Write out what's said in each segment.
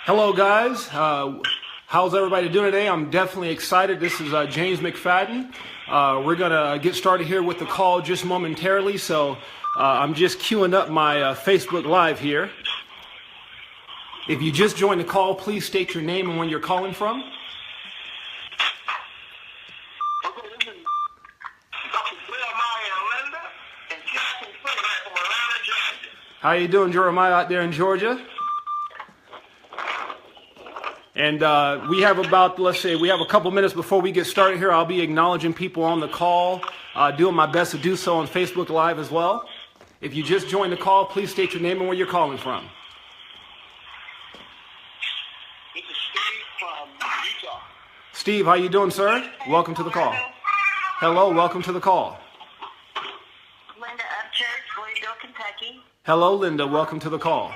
Hello, guys. How's everybody doing today? I'm definitely excited. This is James McFadden. We're going to get started here with the call just momentarily. So I'm just queuing up my Facebook Live here. If you just joined the call, please state your name and where you're calling from. How you doing, Jeremiah, out there in Georgia? And we have about, we have a couple minutes before we get started here. I'll be acknowledging people on the call, doing my best to do so on Facebook Live as well. If you just joined the call, please state your name and where you're calling from. This is Steve from Utah. Steve, how you doing, sir? Welcome to the call. Hello, welcome to the call. Linda Upchurch, Louisville, Kentucky. Hello, Linda, welcome to the call.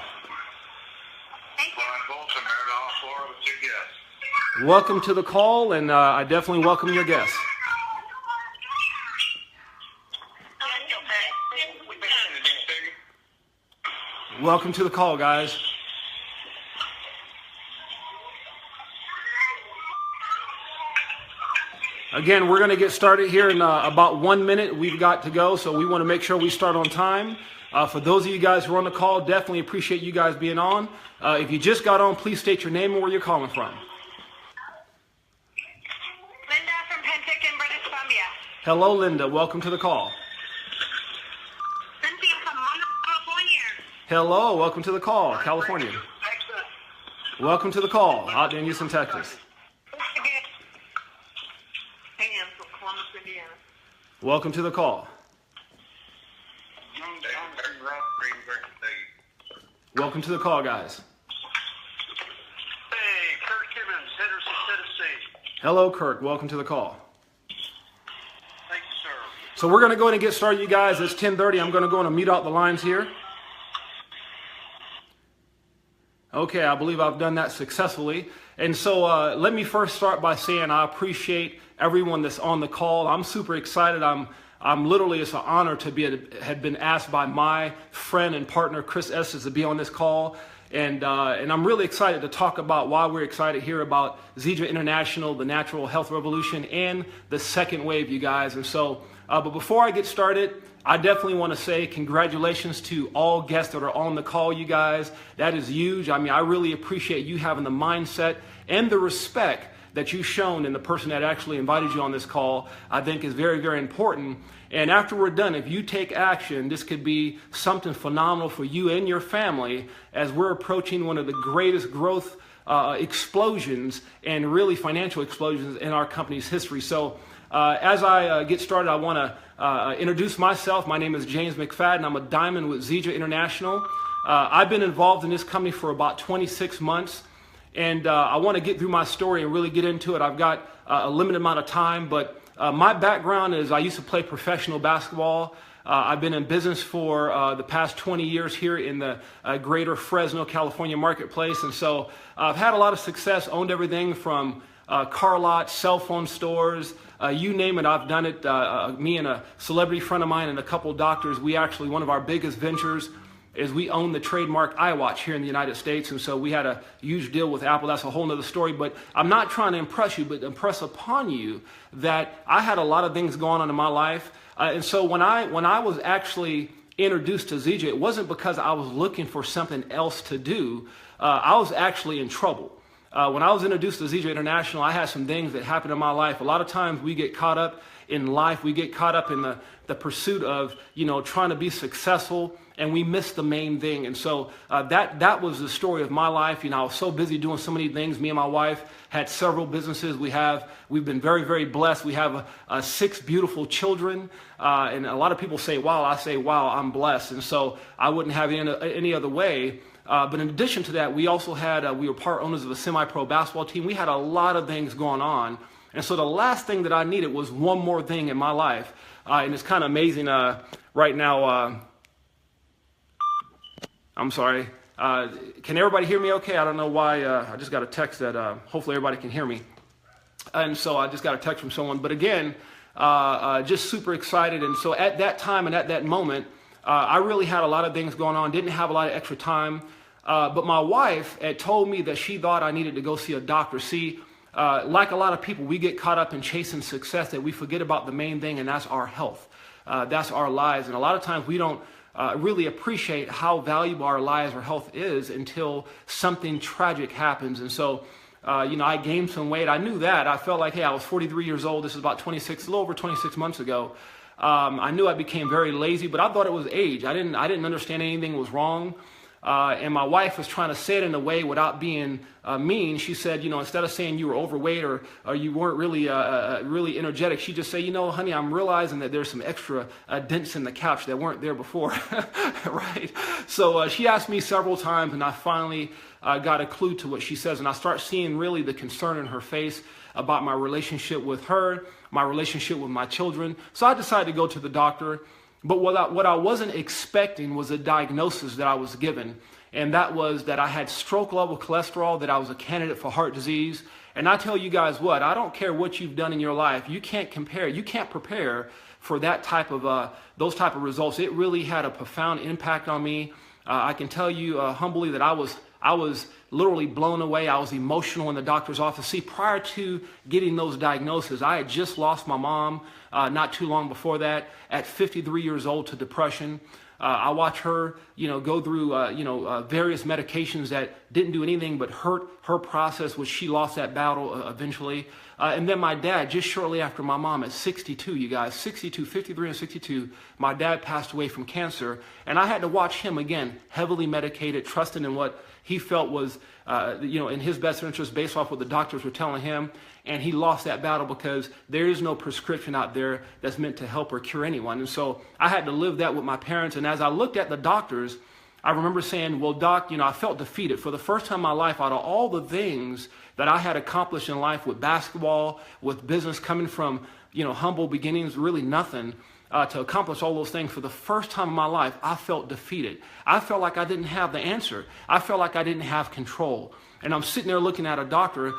Welcome to the call, and I definitely welcome your guests. Welcome to the call, guys. Again, we're going to get started here in about 1 minute. We've got to go, so we want to make sure we start on time. For those of you guys who are on the call, definitely appreciate you guys being on. If you just got on, please state your name and where you're calling from. Linda from Penticton, British Columbia. Hello, Linda. Welcome to the call. Cynthia from California. Hello. Welcome to the call, California. Welcome to the call, out there in Houston, Texas. Pam from Columbus, Indiana. Welcome to the call. Welcome to the call, guys. Hey, Kirk Timmons, Henderson, Tennessee. Hello, Kirk. Welcome to the call. Thank you, sir. So we're going to go ahead and get started, you guys. It's 10:30. I'm going to go in and mute out the lines here. Okay, I believe I've done that successfully. And so let me first start by saying I appreciate everyone that's on the call. I'm super excited. I'm literally, it's an honor to had been asked by my friend and partner, Chris Estes, to be on this call. And I'm really excited to talk about why we're excited here about Zija International, the natural health revolution, and the second wave, you guys. And so, but before I get started, I definitely want to say congratulations to all guests that are on the call, you guys. That is huge. I mean, I really appreciate you having the mindset and the respect that you've shown in the person that actually invited you on this call. I think is very, very important. And after we're done, if you take action, this could be something phenomenal for you and your family as we're approaching one of the greatest growth explosions and really financial explosions in our company's history. So as I get started, I want to introduce myself. My name is James McFadden. I'm a diamond with Zija International. I've been involved in this company for about 26 months. And I want to get through my story and really get into it. I've got a limited amount of time, but my background is I used to play professional basketball. I've been in business for the past 20 years here in the greater Fresno, California marketplace. And so I've had a lot of success, owned everything from car lots, cell phone stores, you name it, I've done it. Me and a celebrity friend of mine and a couple of doctors, we actually, one of our biggest ventures is we own the trademark iWatch here in the United States. And so we had a huge deal with Apple. That's a whole nother story. But I'm not trying to impress you, but impress upon you that I had a lot of things going on in my life. And so when I was actually introduced to Zija, it wasn't because I was looking for something else to do. I was actually in trouble. When I was introduced to Zija International, I had some things that happened in my life. A lot of times we get caught up in life. We get caught up in the pursuit of, trying to be successful, and we miss the main thing. And so that was the story of my life. I was so busy doing so many things. Me and my wife had several businesses. We've been very, very blessed. We have 6 beautiful children. And a lot of people say, wow. I say, wow, I'm blessed. And so I wouldn't have it any other way. But in addition to that, we also had, we were part owners of a semi-pro basketball team. We had a lot of things going on. And so the last thing that I needed was one more thing in my life. And it's kind of amazing right now. I'm sorry. Can everybody hear me okay? I don't know why. I just got a text that hopefully everybody can hear me. And so I just got a text from someone. But again, just super excited. And so at that time and at that moment, I really had a lot of things going on. Didn't have a lot of extra time. But my wife had told me that she thought I needed to go see a doctor. See, like a lot of people, we get caught up in chasing success that we forget about the main thing, and that's our health. That's our lives. And a lot of times we don't really appreciate how valuable our lives or health is until something tragic happens. And so, I gained some weight. I knew that. I felt like, hey, I was 43 years old. This is about a little over 26 months ago. I knew I became very lazy, but I thought it was age. I didn't understand anything was wrong. And my wife was trying to say it in a way without being mean. She said, instead of saying you were overweight or you weren't really energetic, she just said, honey, I'm realizing that there's some extra dents in the couch that weren't there before, right? So she asked me several times, and I finally got a clue to what she says, and I start seeing really the concern in her face about my relationship with her, my relationship with my children. So I decided to go to the doctor. But what I wasn't expecting was a diagnosis that I was given. And that was that I had stroke level cholesterol, that I was a candidate for heart disease. And I tell you guys what, I don't care what you've done in your life. You can't prepare for that those type of results. It really had a profound impact on me. I can tell you humbly that I was literally blown away. I was emotional in the doctor's office. See, prior to getting those diagnoses, I had just lost my mom not too long before that, at 53 years old, to depression. I watched her, go through, various medications that didn't do anything but hurt her process, which she lost that battle eventually. And then my dad, just shortly after my mom, at 62, you guys, 62, 53 and 62, my dad passed away from cancer. And I had to watch him again, heavily medicated, trusting in what he felt was, in his best interest based off what the doctors were telling him. And he lost that battle because there is no prescription out there that's meant to help or cure anyone. And so I had to live that with my parents. And as I looked at the doctors, I remember saying, well, doc, I felt defeated. For the first time in my life, out of all the things that I had accomplished in life with basketball, with business, coming from, humble beginnings, really nothing, to accomplish all those things, for the first time in my life, I felt defeated. I felt like I didn't have the answer. I felt like I didn't have control. And I'm sitting there looking at a doctor,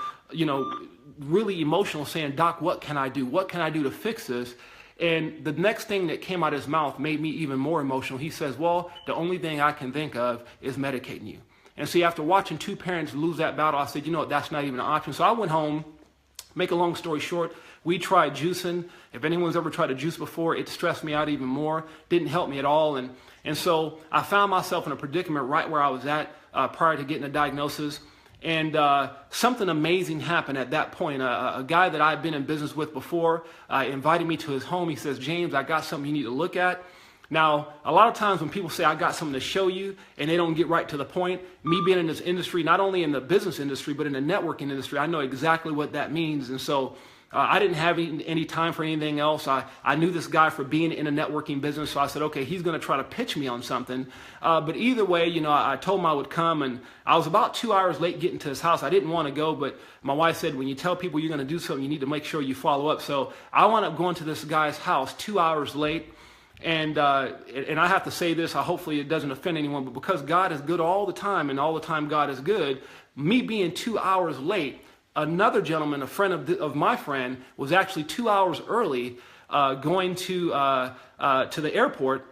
really emotional, saying, doc, what can I do? What can I do to fix this? And the next thing that came out of his mouth made me even more emotional. He says, well, the only thing I can think of is medicating you. And see, after watching two parents lose that battle, I said, that's not even an option. So I went home. Make a long story short, we tried juicing. If anyone's ever tried to juice before, it stressed me out even more. Didn't help me at all. And so I found myself in a predicament right where I was at prior to getting a diagnosis. And something amazing happened at that point. A guy that I'd been in business with before invited me to his home. He says, James, I got something you need to look at. Now, a lot of times when people say, I got something to show you, and they don't get right to the point, me being in this industry, not only in the business industry, but in the networking industry, I know exactly what that means. And so I didn't have any time for anything else. I knew this guy for being in a networking business, so I said, okay, he's going to try to pitch me on something. But either way, I told him I would come, and I was about 2 hours late getting to his house. I didn't want to go, but my wife said, when you tell people you're going to do something, you need to make sure you follow up. So I wound up going to this guy's house 2 hours late. And I have to say this, hopefully it doesn't offend anyone, but because God is good all the time, and all the time God is good, me being 2 hours late, another gentleman, a friend of my friend, was actually 2 hours early going to the airport,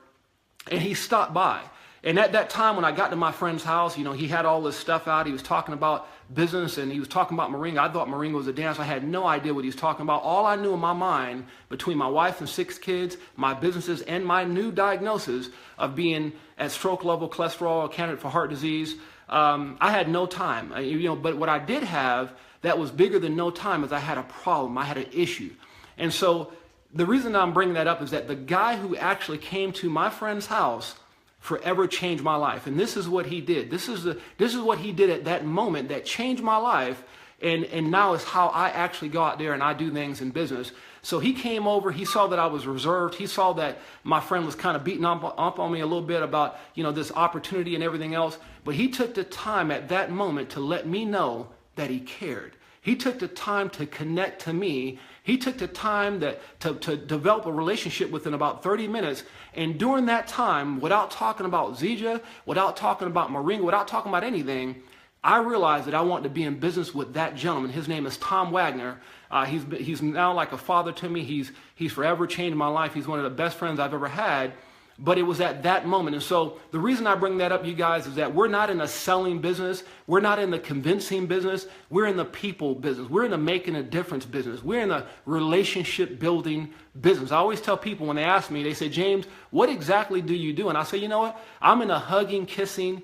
and he stopped by. And at that time, when I got to my friend's house, he had all this stuff out. He was talking about business, and he was talking about Moringa. I thought Moringa was a dance. I had no idea what he was talking about. All I knew in my mind, between my wife and 6 kids, my businesses, and my new diagnosis of being at stroke level cholesterol, a candidate for heart disease, I had no time. But what I did have that was bigger than no time is I had a problem. I had an issue. And so the reason I'm bringing that up is that the guy who actually came to my friend's house forever changed my life. And this is what he did. This is what he did at that moment that changed my life. And now is how I actually go out there and I do things in business. So he came over, he saw that I was reserved. He saw that my friend was kind of beating up on me a little bit about, this opportunity and everything else. But he took the time at that moment to let me know that he cared. He took the time to connect to me. He took the time to develop a relationship within about 30 minutes. And during that time, without talking about Zija, without talking about Moringa, without talking about anything, I realized that I wanted to be in business with that gentleman. His name is Tom Wagner. He's now like a father to me. He's forever changed my life. He's one of the best friends I've ever had. but it was at that moment. And so the reason I bring that up, you guys, is that we're not in a selling business. We're not in the convincing business. We're in the people business. We're in the making a difference business. We're in the relationship building business. I always tell people when they ask me, they say, James, what exactly do you do? And I say, you know what? I'm in a hugging, kissing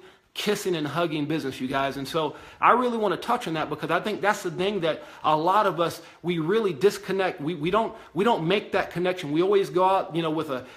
and hugging business, you guys. And so I really want to touch on that because I think that's the thing that a lot of us, we really disconnect. We don't make that connection. We always go out,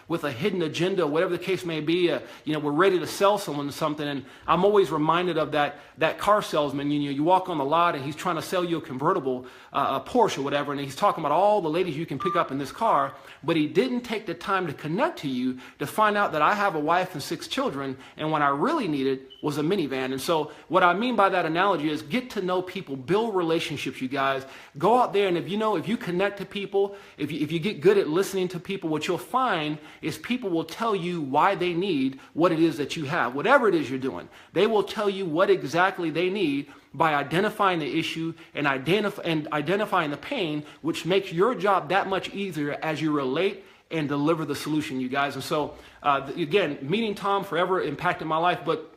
with a hidden agenda, whatever the case may be. We're ready to sell someone something. And I'm always reminded of that car salesman. You walk on the lot and he's trying to sell you a convertible, a Porsche or whatever. And he's talking about all the ladies you can pick up in this car, but he didn't take the time to connect to you to find out that I have a wife and 6 children. And what I really needed was a minivan. And so what I mean by that analogy is get to know people, build relationships, you guys. Go out there, and if you connect to people, if you get good at listening to people, what you'll find is people will tell you why they need what it is that you have. Whatever it is you're doing, they will tell you what exactly they need by identifying the issue and identifying the pain, which makes your job that much easier as you relate and deliver the solution, you guys. And so, again, meeting Tom forever impacted my life. But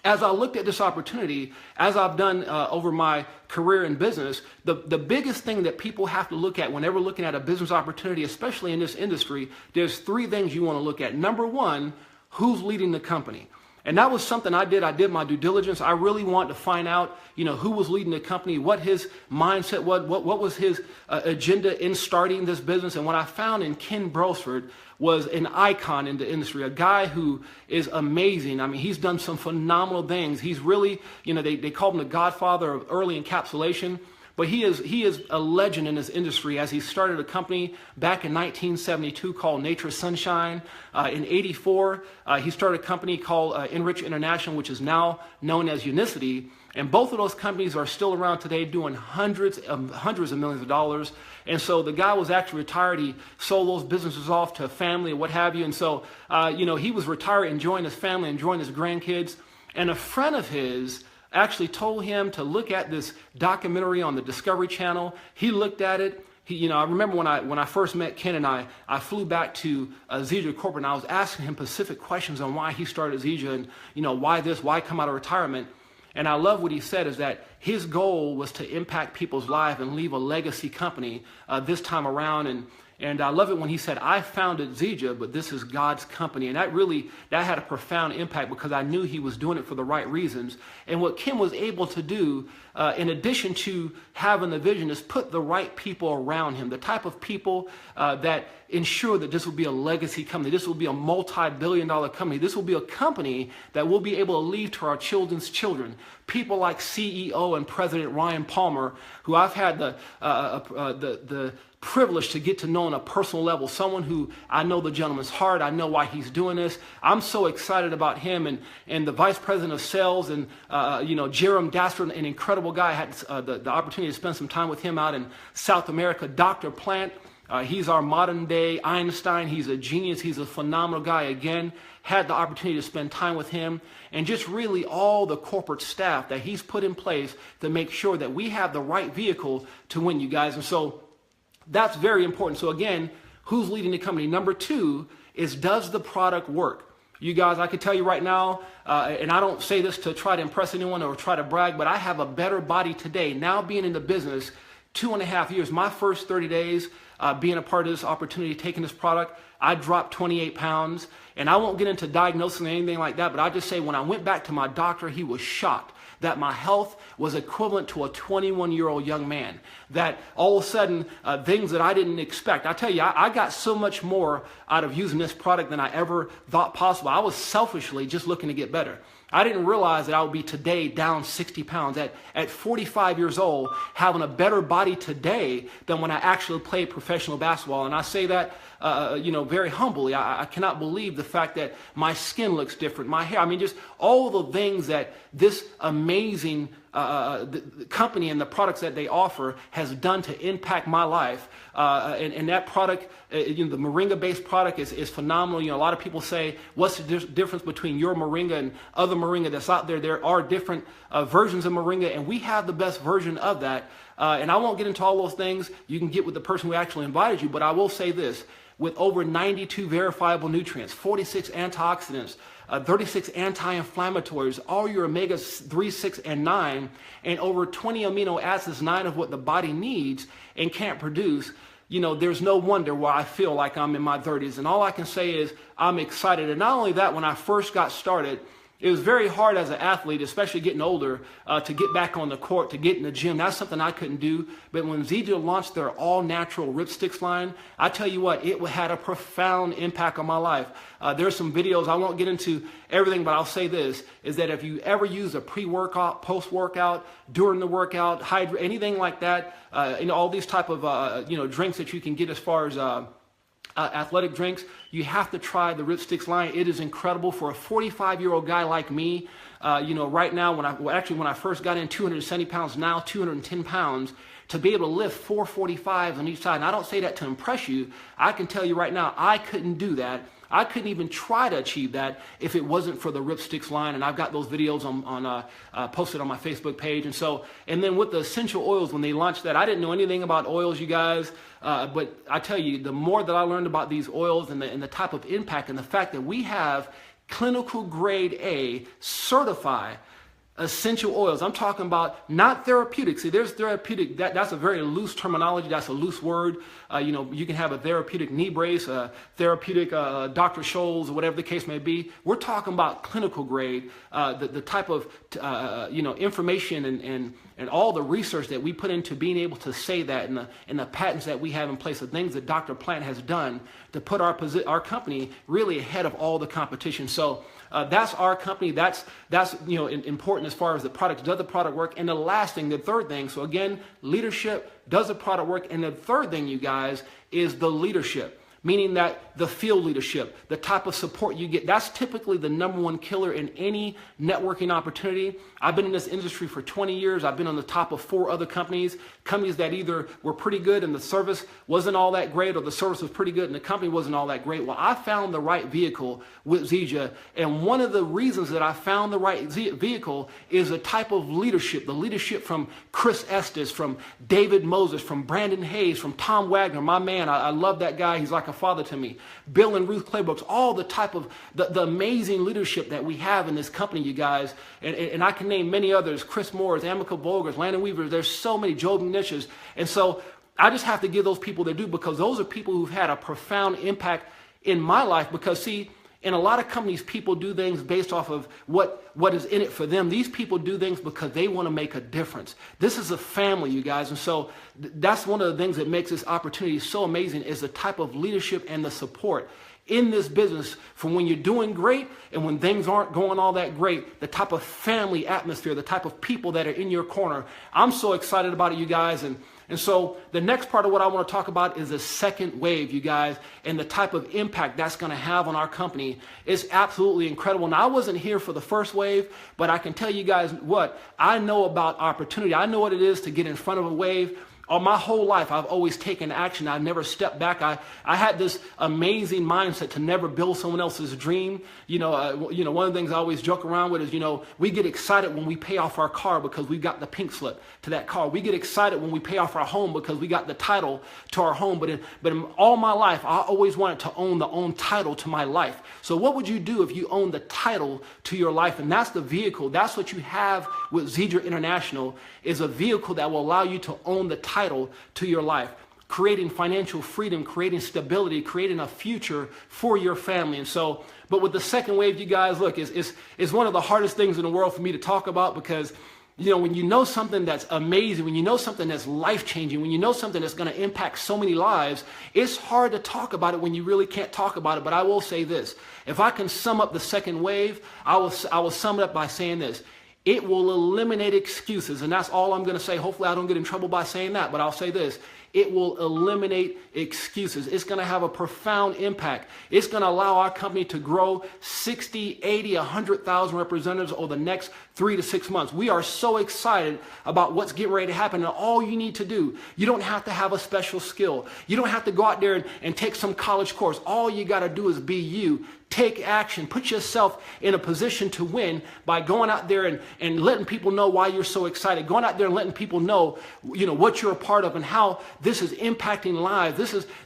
as I looked at this opportunity, as I've done over my career in business, the biggest thing that people have to look at whenever looking at a business opportunity, especially in this industry, there's 3 things you want to look at. Number 1, who's leading the company? And that was something I did. I did my due diligence. I really wanted to find out, who was leading the company, what his mindset was, what was his agenda in starting this business. And what I found in Ken Brosford was an icon in the industry, a guy who is amazing. I mean, he's done some phenomenal things. He's really, they call him the godfather of early encapsulation. But he is a legend in this industry as he started a company back in 1972 called Nature Sunshine. In 84, he started a company called Enrich International, which is now known as Unicity. And both of those companies are still around today doing hundreds of millions of dollars. And so the guy was actually retired. He sold those businesses off to family and what have you. And so, he was retired, enjoying his family, enjoying his grandkids. And a friend of his actually told him to look at this documentary on the Discovery Channel. He looked at it. I remember when I first met Ken and I flew back to Zija corporate, and I was asking him specific questions on why he started Zija and, why come out of retirement. And I love what he said is that his goal was to impact people's lives and leave a legacy company this time around. And I love it when he said, I founded Zija, but this is God's company. And that had a profound impact because I knew he was doing it for the right reasons. And what Kim was able to do, in addition to having the vision, is put the right people around him, the type of people that ensure that this will be a legacy company. This will be a multi-billion-dollar company. This will be a company that we'll be able to leave to our children's children. People like CEO and President Ryan Palmer, who I've had the privilege to get to know on a personal level, someone who I know the gentleman's heart. I know why he's doing this. I'm so excited about him and the vice president of sales and, Jerome Dasser, an incredible guy. I had the opportunity to spend some time with him out in South America. Dr. Plant, he's our modern day Einstein. He's a genius. He's a phenomenal guy. Again, had the opportunity to spend time with him and just really all the corporate staff that he's put in place to make sure that we have the right vehicle to win, you guys. And so that's very important. So again, who's leading the company? Number 2 is, does the product work? You guys, I can tell you right now, and I don't say this to try to impress anyone or try to brag, but I have a better body today, now being in the business 2.5 years. My first 30 days being a part of this opportunity, taking this product, I dropped 28 pounds. And I won't get into diagnosing or anything like that, but I just say when I went back to my doctor, he was shocked that my health was equivalent to a 21-year-old young man. That all of a sudden, things that I didn't expect. I tell you, I got so much more out of using this product than I ever thought possible. I was selfishly just looking to get better. I didn't realize that I would be today down 60 pounds at 45 years old, having a better body today than when I actually played professional basketball. And I say that, very humbly. I cannot believe the fact that my skin looks different, my hair. I mean, just all the things that this amazing the company and the products that they offer has done to impact my life. And that product, the moringa-based product is phenomenal. A lot of people say, what's the difference between your moringa and other moringa that's out there? There are different versions of moringa, and we have the best version of that. And I won't get into all those things. You can get with the person who actually invited you, but I will say this. With over 92 verifiable nutrients, 46 antioxidants, 36 anti-inflammatories, all your omega-3, 6, and 9, and over 20 amino acids, 9 of what the body needs and can't produce, there's no wonder why I feel like I'm in my 30s. And all I can say is I'm excited. And not only that, when I first got started, it was very hard as an athlete, especially getting older, to get back on the court, to get in the gym. That's something I couldn't do. But when Zija launched their all-natural Ripsticks line, I tell you what, it had a profound impact on my life. There's some videos, I won't get into everything, but I'll say this, is that if you ever use a pre-workout, post-workout, during the workout, anything like that, all these type of drinks that you can get as far as athletic drinks, you have to try the Ripsticks line. It is incredible for a 45-year-old guy like me. Right now, when I first got in, 270 pounds, now 210 pounds, to be able to lift 445s on each side. And I don't say that to impress you. I can tell you right now, I couldn't do that. I couldn't even try to achieve that if it wasn't for the Ripsticks line. And I've got those videos posted on my Facebook page. And then with the essential oils, when they launched that, I didn't know anything about oils, you guys. But I tell you, the more that I learned about these oils and the type of impact and the fact that we have clinical grade A certified essential oils. I'm talking about not therapeutic. See, there's therapeutic. That's a very loose terminology. That's a loose word. You can have a therapeutic knee brace, a therapeutic Dr. Scholl's, or whatever the case may be. We're talking about clinical grade, the type of information and all the research that we put into being able to say that, and the patents that we have in place, the things that Dr. Plant has done to put our company really ahead of all the competition. So that's our company. That's important as far as the product. Does the product work? And the last thing, the third thing. So again, leadership. Does the product work? And the third thing, you guys, is the leadership. Meaning that the field leadership, the type of support you get, that's typically the number one killer in any networking opportunity. I've been in this industry for 20 years. I've been on the top of 4 other companies that either were pretty good and the service wasn't all that great, or the service was pretty good and the company wasn't all that great. Well, I found the right vehicle with Zija. And one of the reasons that I found the right vehicle is the type of leadership, the leadership from Chris Estes, from David Moses, from Brandon Hayes, from Tom Wagner, my man. I love that guy. He's like a father to me. Bill and Ruth Claybrooks, all the type of the amazing leadership that we have in this company, you guys. And I can name many others, Chris Moores, Amica Bolgers, Landon Weavers. There's so many, Joe McNiches. And so I just have to give those people their due, because those are people who've had a profound impact in my life. Because see, in a lot of companies, people do things based off of what is in it for them. These people do things because they want to make a difference. This is a family, you guys. And so that's one of the things that makes this opportunity so amazing, is the type of leadership and the support in this business from when you're doing great and when things aren't going all that great, the type of family atmosphere, the type of people that are in your corner. I'm so excited about it, you guys. And so the next part of what I want to talk about is the second wave, you guys, and the type of impact that's going to have on our company. It's absolutely incredible. Now, I wasn't here for the first wave, but I can tell you guys what I know about opportunity. I know what it is to get in front of a wave. All my whole life, I've always taken action. I've never stepped back. I had this amazing mindset to never build someone else's dream. One of the things I always joke around with is, we get excited when we pay off our car because we got the pink slip to that car. We get excited when we pay off our home because we got the title to our home. But in all my life, I always wanted to own the own title to my life. So what would you do if you own the title to your life? And that's the vehicle. That's what you have with Zija International, is a vehicle that will allow you to own the title to your life, creating financial freedom, creating stability, creating a future for your family. And so, but with the second wave, you guys, look, it's one of the hardest things in the world for me to talk about, because when you know something that's amazing, when you know something that's life-changing, when you know something that's going to impact so many lives, it's hard to talk about it when you really can't talk about it. But I will say this: if I can sum up the second wave, I will sum it up by saying this: it will eliminate excuses. And that's all I'm going to say. Hopefully I don't get in trouble by saying that, but I'll say this: it will eliminate excuses. It's going to have a profound impact. It's going to allow our company to grow 60, 80, 100,000 representatives over the next 3 to 6 months. We are so excited about what's getting ready to happen. And all you need to do, you don't have to have a special skill. You don't have to go out there and take some college course. All you got to do is be you. take action. Put yourself in a position to win by going out there and letting people know why you're so excited. Going out there and letting people know, what you're a part of and how this is impacting lives.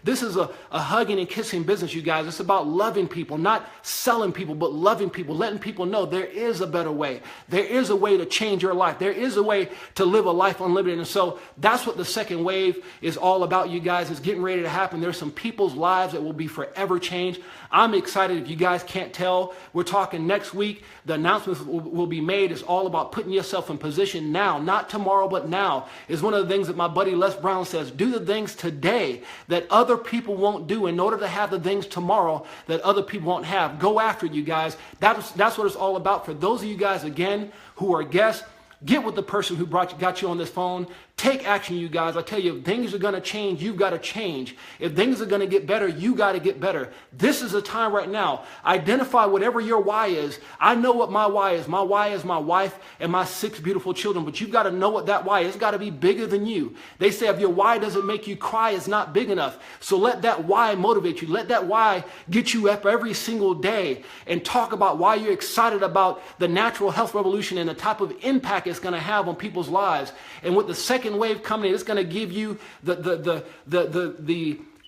This is a hugging and kissing business, you guys. It's about loving people, not selling people, but loving people, letting people know there is a better way. There is a way to change your life. There is a way to live a life unlimited. And so that's what the second wave is all about, you guys. It's getting ready to happen. There's some people's lives that will be forever changed. I'm excited. If you guys can't tell, we're talking next week. The announcements will be made. It's all about putting yourself in position now, not tomorrow, but now. Is one of the things that my buddy Les Brown says. Do the things today that other people won't do in order to have the things tomorrow that other people won't have. Go after it, you guys. That's what it's all about. For those of you guys, again, who are guests, get with the person who got you on this phone. Take action, you guys. I tell you, if things are going to change, you've got to change. If things are going to get better, you got to get better. This is the time right now. Identify whatever your why is. I know what my why is. My why is my wife and my 6 beautiful children, but you've got to know what that why is. It's got to be bigger than you. They say if your why doesn't make you cry, it's not big enough. So let that why motivate you. Let that why get you up every single day and talk about why you're excited about the natural health revolution and the type of impact it's going to have on people's lives. And with the second wave coming in, it's going to give you the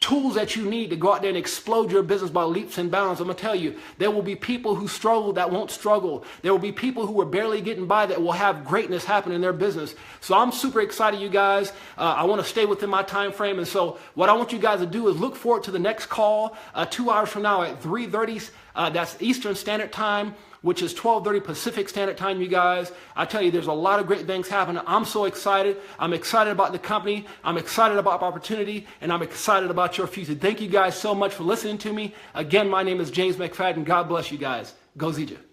tools that you need to go out there and explode your business by leaps and bounds. I'm going to tell you, there will be people who struggle that won't struggle. There will be people who are barely getting by that will have greatness happen in their business. So I'm super excited, you guys. I want to stay within my time frame. And so what I want you guys to do is look forward to the next call 2 hours from now at 3:30. That's Eastern Standard Time, which is 12:30 Pacific Standard Time, you guys. I tell you, there's a lot of great things happening. I'm so excited. I'm excited about the company. I'm excited about opportunity, and I'm excited about your future. Thank you guys so much for listening to me. Again, my name is James McFadden. God bless you guys. Go Zija.